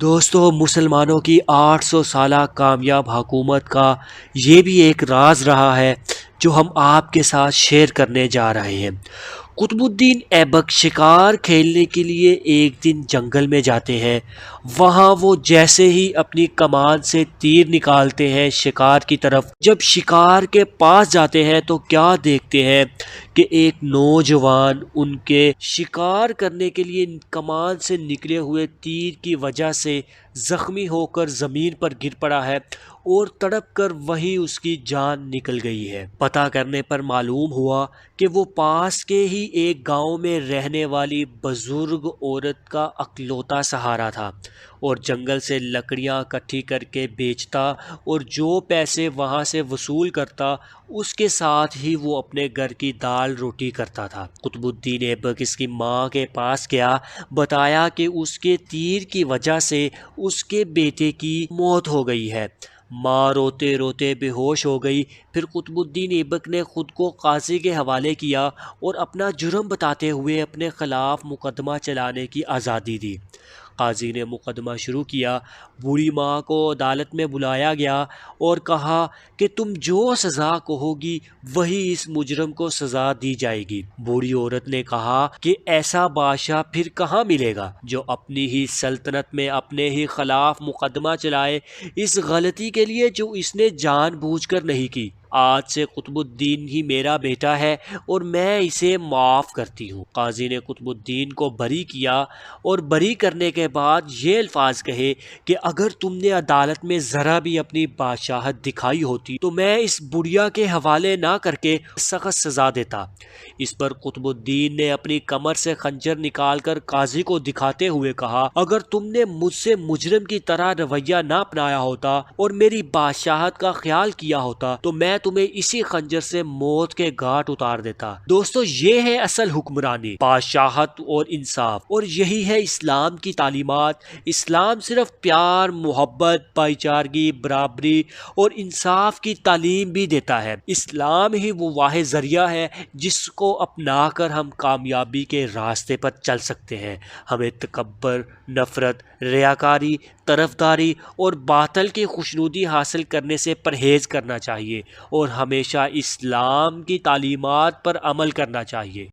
دوستو مسلمانوں کی 800 سالہ کامیاب حکومت کا یہ بھی ایک راز رہا ہے جو ہم آپ کے ساتھ شیئر کرنے جا رہے ہیں۔ قطب الدین ایبک شکار کھیلنے کے لیے ایک دن جنگل میں جاتے ہیں۔ وہاں وہ جیسے ہی اپنی کمان سے تیر نکالتے ہیں شکار کی طرف، جب شکار کے پاس جاتے ہیں تو کیا دیکھتے ہیں کہ ایک نوجوان ان کے شکار کرنے کے لیے کمان سے نکلے ہوئے تیر کی وجہ سے زخمی ہو کر زمین پر گر پڑا ہے اور تڑپ کر وہیں اس کی جان نکل گئی ہے۔ پتہ کرنے پر معلوم ہوا کہ وہ پاس کے ہی ایک گاؤں میں رہنے والی بزرگ عورت کا اکلوتا سہارا تھا اور جنگل سے لکڑیاں اکٹھی کر کے بیچتا اور جو پیسے وہاں سے وصول کرتا اس کے ساتھ ہی وہ اپنے گھر کی دال روٹی کرتا تھا۔ قطب الدین ایبک اس کی ماں کے پاس گیا، بتایا کہ اس کے تیر کی وجہ سے اس کے بیٹے کی موت ہو گئی ہے۔ ماں روتے روتے بے ہوش ہو گئی۔ پھر قطب الدین ایبک نے خود کو قاضی کے حوالے کیا اور اپنا جرم بتاتے ہوئے اپنے خلاف مقدمہ چلانے کی آزادی دی۔ قاضی نے مقدمہ شروع کیا۔ بوڑھی ماں کو عدالت میں بلایا گیا اور کہا کہ تم جو سزا کہو گی وہی اس مجرم کو سزا دی جائے گی۔ بوڑھی عورت نے کہا کہ ایسا بادشاہ پھر کہاں ملے گا جو اپنی ہی سلطنت میں اپنے ہی خلاف مقدمہ چلائے، اس غلطی کے لیے جو اس نے جان بوجھ کر نہیں کی۔ آج سے قطب الدین ہی میرا بیٹا ہے اور میں اسے معاف کرتی ہوں۔ قاضی نے قطب الدین کو بری کیا اور بری کرنے کے بعد یہ الفاظ کہے کہ اگر تم نے عدالت میں ذرا بھی اپنی بادشاہت دکھائی ہوتی تو میں اس بڑھیا کے حوالے نہ کر کے سخت سزا دیتا۔ اس پر قطب الدین نے اپنی کمر سے خنجر نکال کر قاضی کو دکھاتے ہوئے کہا، اگر تم نے مجھ سے مجرم کی طرح رویہ نہ اپنایا ہوتا اور میری بادشاہت کا خیال کیا ہوتا تو میں تمہیں اسی خنجر سے موت کے گھاٹ اتار دیتا۔ دوستو یہ ہے اصل حکمرانی، بادشاہت اور انصاف، اور یہی ہے اسلام کی تعلیمات۔ اسلام صرف پیار، محبت، بھائی چارگی، برابری اور انصاف کی تعلیم بھی دیتا ہے۔ اسلام ہی وہ واحد ذریعہ ہے جس کو اپنا کر ہم کامیابی کے راستے پر چل سکتے ہیں۔ ہمیں تکبر، نفرت، ریاکاری، طرفداری اور باطل کی خوشنودی حاصل کرنے سے پرہیز کرنا چاہیے اور ہمیشہ اسلام کی تعلیمات پر عمل کرنا چاہیے۔